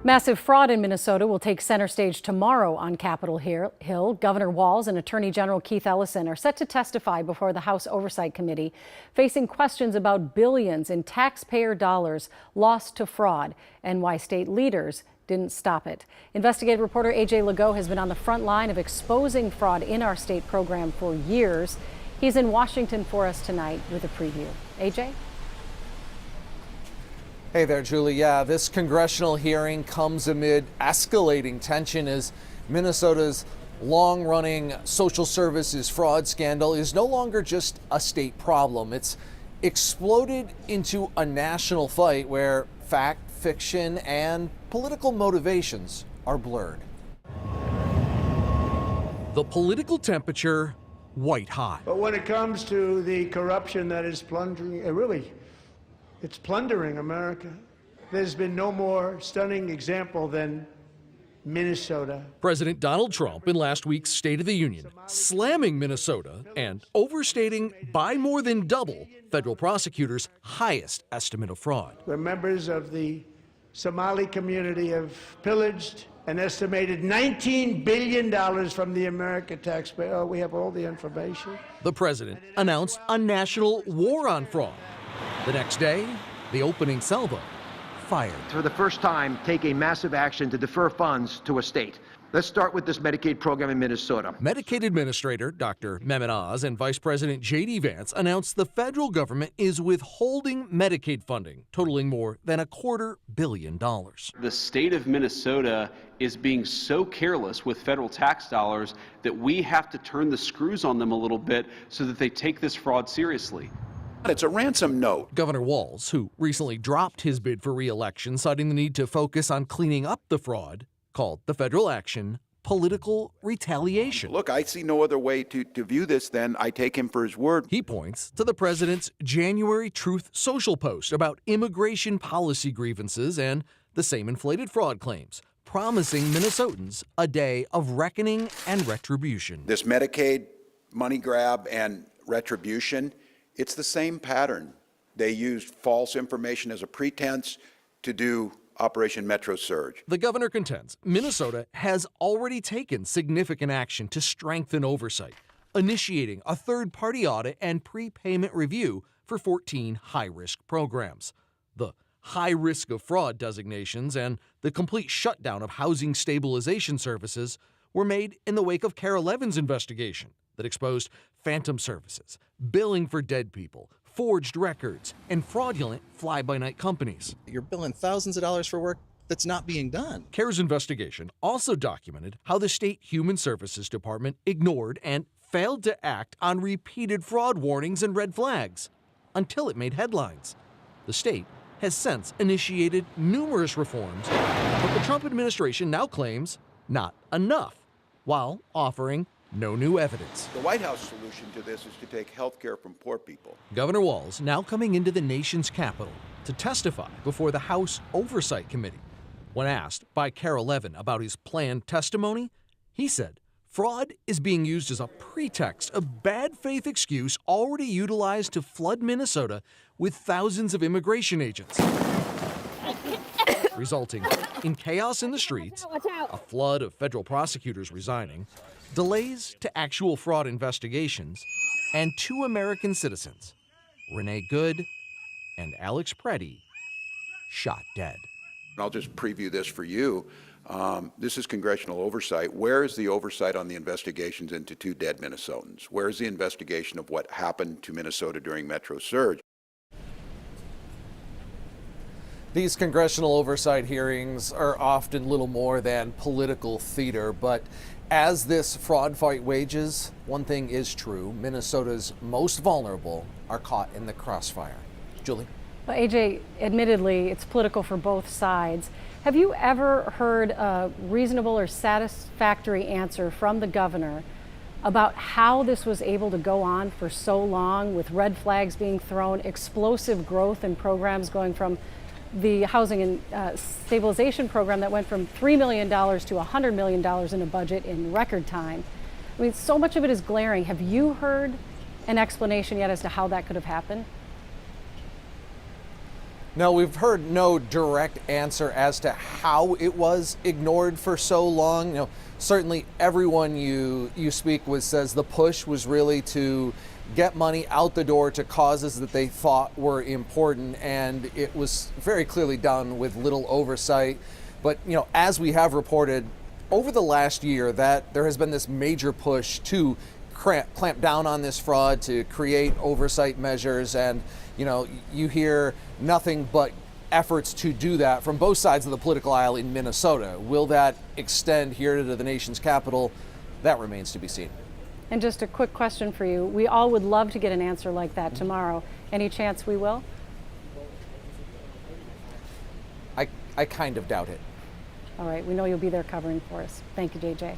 Massive fraud in Minnesota will take center stage tomorrow on Capitol Hill. Governor Walz and Attorney General Keith Ellison are set to testify before the House Oversight Committee, facing questions about billions in taxpayer dollars lost to fraud and why state leaders didn't stop it. Investigative reporter AJ Legault has been on the front line of exposing fraud in our state program for years. He's in Washington for us tonight with a preview. AJ? Hey there, Julie. Yeah, this congressional hearing comes amid escalating tension as Minnesota's long-running social services fraud scandal is no longer just a state problem. It's exploded into a national fight where fact, fiction, and political motivations are blurred. The political temperature white hot. But when it comes to the corruption that is plundering, it's plundering America. There's been no more stunning example than Minnesota. President Donald Trump in last week's State of the Union slamming Minnesota and overstating by more than double federal prosecutors' highest estimate of fraud. Where members of the Somali community have pillaged an estimated $19 billion from the American taxpayer. Oh, we have all the information. The president announced a national war on fraud. The next day, the opening salvo fired. For the first time, take a massive action to defer funds to a state. Let's start with this Medicaid program in Minnesota. Medicaid Administrator Dr. Mehmet Oz and Vice President J.D. Vance announced the federal government is withholding Medicaid funding, totaling more than $250 million. The state of Minnesota is being so careless with federal tax dollars that we have to turn the screws on them a little bit so that they take this fraud seriously. It's a ransom note. Governor Walz, who recently dropped his bid for re-election, citing the need to focus on cleaning up the fraud, called the federal action political retaliation. Look, I see no other way to view this than I take him for his word. He points to the president's January Truth Social post about immigration policy grievances and the same inflated fraud claims, promising Minnesotans a day of reckoning and retribution. This Medicaid money grab and retribution, it's the same pattern. They used false information as a pretense to do Operation Metro Surge. The governor contends Minnesota has already taken significant action to strengthen oversight, initiating a third-party audit and prepayment review for 14 high-risk programs. The high risk of fraud designations and the complete shutdown of housing stabilization services were made in the wake of Carol Levin's investigation that exposed phantom services, billing for dead people, forged records, and fraudulent fly-by-night companies. You're billing thousands of dollars for work that's not being done. CARE's investigation also documented how the state Human Services Department ignored and failed to act on repeated fraud warnings and red flags until it made headlines. The state has since initiated numerous reforms, but the Trump administration now claims not enough, while offering no new evidence. The White House solution to this is to take health care from poor people. Governor Walz now coming into the nation's capital to testify before the House Oversight Committee. When asked by Carol Levin about his planned testimony, he said fraud is being used as a pretext, a bad faith excuse already utilized to flood Minnesota with thousands of immigration agents, resulting in chaos in the streets, a flood of federal prosecutors resigning, delays to actual fraud investigations, and 2 American citizens, Renee Good and Alex Preddy, shot dead. I'll just preview this for you. This is congressional oversight. Where is the oversight on the investigations into 2 dead Minnesotans? Where is the investigation of what happened to Minnesota during Metro Surge? These congressional oversight hearings are often little more than political theater, but as this fraud fight wages, one thing is true: Minnesota's most vulnerable are caught in the crossfire. Julie? Well, AJ, admittedly, it's political for both sides. Have you ever heard a reasonable or satisfactory answer from the governor about how this was able to go on for so long, with red flags being thrown, explosive growth in programs going from the housing and stabilization program that went from $3 million to $100 million in a budget in record time? I mean, so much of it is glaring. Have you heard an explanation yet as to how that could have happened? No, we've heard no direct answer as to how it was ignored for so long. Certainly everyone you speak with says the push was really to get money out the door to causes that they thought were important, and it was very clearly done with little oversight. But as we have reported over the last year, that there has been this major push to clamp down on this fraud, to create oversight measures, and you hear nothing but efforts to do that from both sides of the political aisle in Minnesota. Will that extend here to the nation's capital? That remains to be seen. And just a quick question for you. We all would love to get an answer like that tomorrow. Any chance we will? I kind of doubt it. All right, we know you'll be there covering for us. Thank you, JJ.